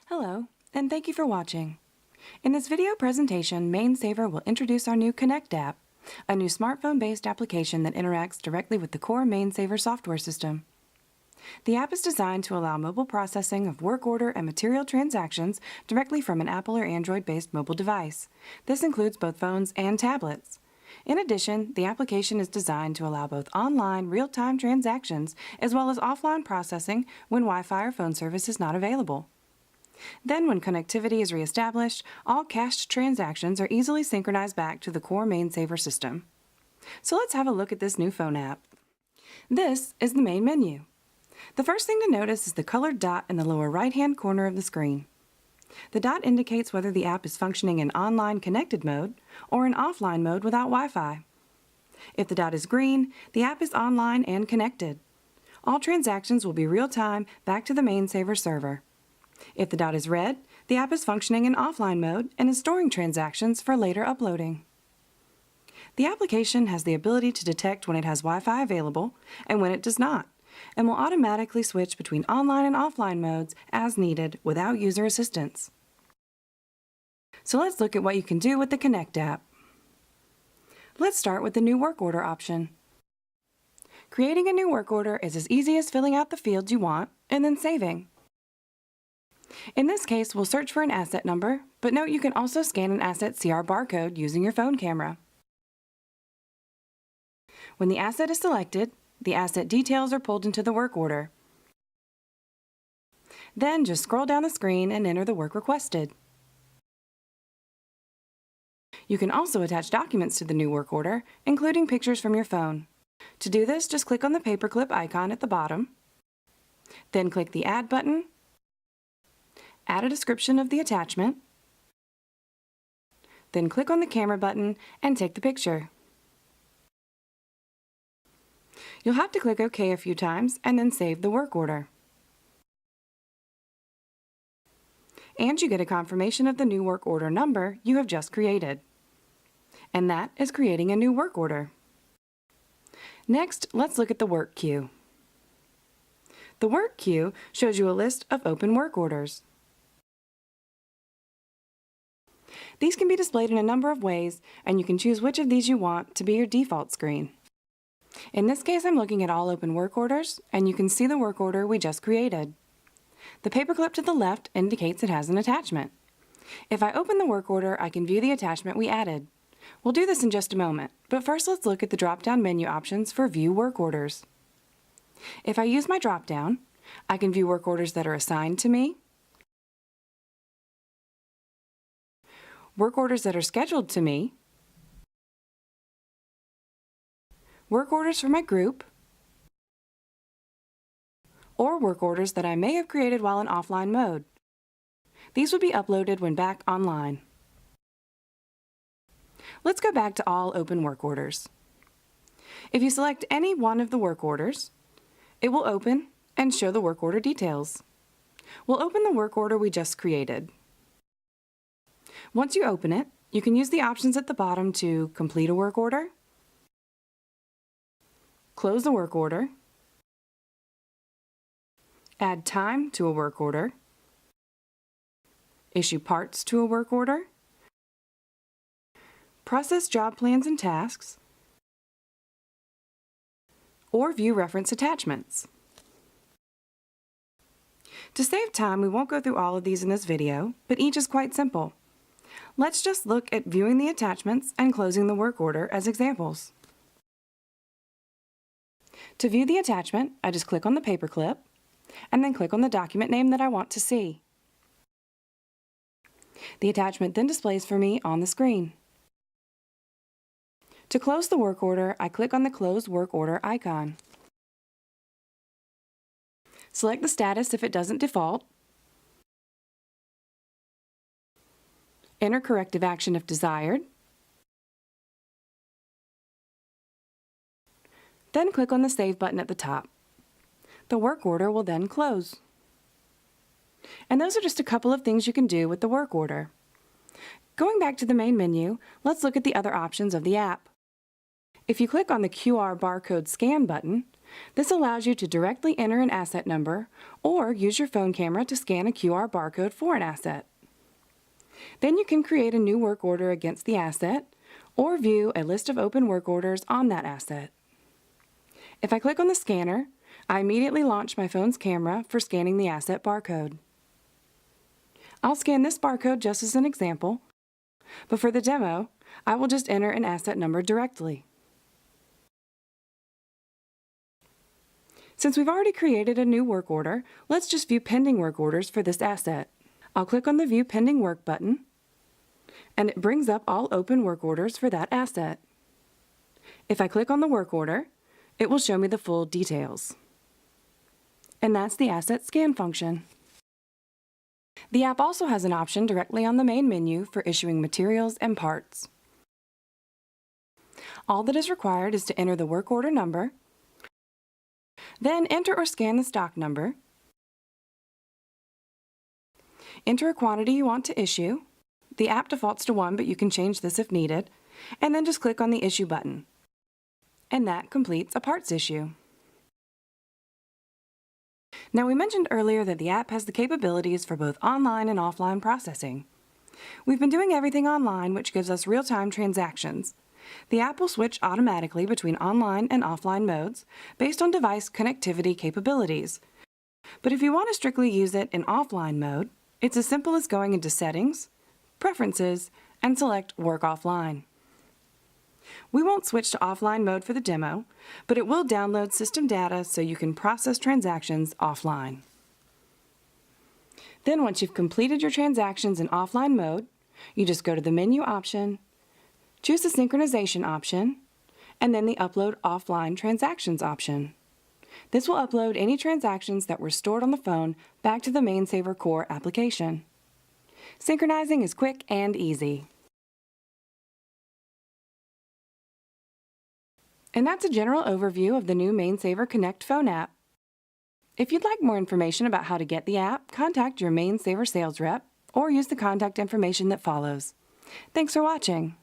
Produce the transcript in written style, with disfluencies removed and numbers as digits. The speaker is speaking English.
Hello, and thank you for watching. In this video presentation, Mainsaver will introduce our new Connect app, a new smartphone-based application that interacts directly with the core Mainsaver software system. The app is designed to allow mobile processing of work order and material transactions directly from an Apple or Android-based mobile device. This includes both phones and tablets. In addition, the application is designed to allow both online, real-time transactions as well as offline processing when Wi-Fi or phone service is not available. Then, when connectivity is reestablished, all cached transactions are easily synchronized back to the core Mainsaver system. So let's have a look at this new phone app. This is the main menu. The first thing to notice is the colored dot in the lower right-hand corner of the screen. The dot indicates whether the app is functioning in online connected mode or in offline mode without Wi-Fi. If the dot is green, the app is online and connected. All transactions will be real-time back to the Mainsaver server. If the dot is red, the app is functioning in offline mode and is storing transactions for later uploading. The application has the ability to detect when it has Wi-Fi available and when it does not, and will automatically switch between online and offline modes as needed without user assistance. So let's look at what you can do with the Connect app. Let's start with the new work order option. Creating a new work order is as easy as filling out the fields you want and then saving. In this case, we'll search for an asset number, but note you can also scan an asset CR barcode using your phone camera. When the asset is selected, the asset details are pulled into the work order. Then just scroll down the screen and enter the work requested. You can also attach documents to the new work order, including pictures from your phone. To do this, just click on the paperclip icon at the bottom, then click the Add button, add a description of the attachment, then click on the camera button and take the picture. You'll have to click OK a few times and then save the work order. And you get a confirmation of the new work order number you have just created. And that is creating a new work order. Next, let's look at the work queue. The work queue shows you a list of open work orders. These can be displayed in a number of ways, and you can choose which of these you want to be your default screen. In this case, I'm looking at all open work orders, and you can see the work order we just created. The paperclip to the left indicates it has an attachment. If I open the work order, I can view the attachment we added. We'll do this in just a moment, but first let's look at the drop-down menu options for View Work Orders. If I use my drop-down, I can view work orders that are assigned to me, work orders that are scheduled to me, work orders for my group, or work orders that I may have created while in offline mode. These would be uploaded when back online. Let's go back to all open work orders. If you select any one of the work orders, it will open and show the work order details. We'll open the work order we just created. Once you open it, you can use the options at the bottom to complete a work order, close the work order, add time to a work order, issue parts to a work order, process job plans and tasks, or view reference attachments. To save time, we won't go through all of these in this video, but each is quite simple. Let's just look at viewing the attachments and closing the work order as examples. To view the attachment, I just click on the paperclip and then click on the document name that I want to see. The attachment then displays for me on the screen. To close the work order, I click on the Close Work Order icon. Select the status if it doesn't default, enter corrective action if desired, then click on the Save button at the top. The work order will then close. And those are just a couple of things you can do with the work order. Going back to the main menu, let's look at the other options of the app. If you click on the QR barcode scan button, This allows you to directly enter an asset number or use your phone camera to scan a QR barcode for an asset. Then you can create a new work order against the asset or view a list of open work orders on that asset. If I click on the scanner, I immediately launch my phone's camera for scanning the asset barcode. I'll scan this barcode just as an example, but for the demo, I will just enter an asset number directly. Since we've already created a new work order, let's just view pending work orders for this asset. I'll click on the View Pending Work button, and it brings up all open work orders for that asset. If I click on the work order, it will show me the full details. And that's the asset scan function. The app also has an option directly on the main menu for issuing materials and parts. All that is required is to enter the work order number, then enter or scan the stock number, enter a quantity you want to issue. The app defaults to 1, but you can change this if needed, and then just click on the Issue button. And that completes a parts issue. Now, we mentioned earlier that the app has the capabilities for both online and offline processing. We've been doing everything online, which gives us real-time transactions. The app will switch automatically between online and offline modes based on device connectivity capabilities. But if you want to strictly use it in offline mode, it's as simple as going into Settings, Preferences, and select Work Offline. We won't switch to offline mode for the demo, but it will download system data so you can process transactions offline. Then once you've completed your transactions in offline mode, you just go to the menu option, choose the synchronization option, and then the Upload Offline Transactions option. This will upload any transactions that were stored on the phone back to the Mainsaver Core application. Synchronizing is quick and easy. And that's a general overview of the new Mainsaver Connect phone app. If you'd like more information about how to get the app, contact your Mainsaver sales rep or use the contact information that follows. Thanks for watching.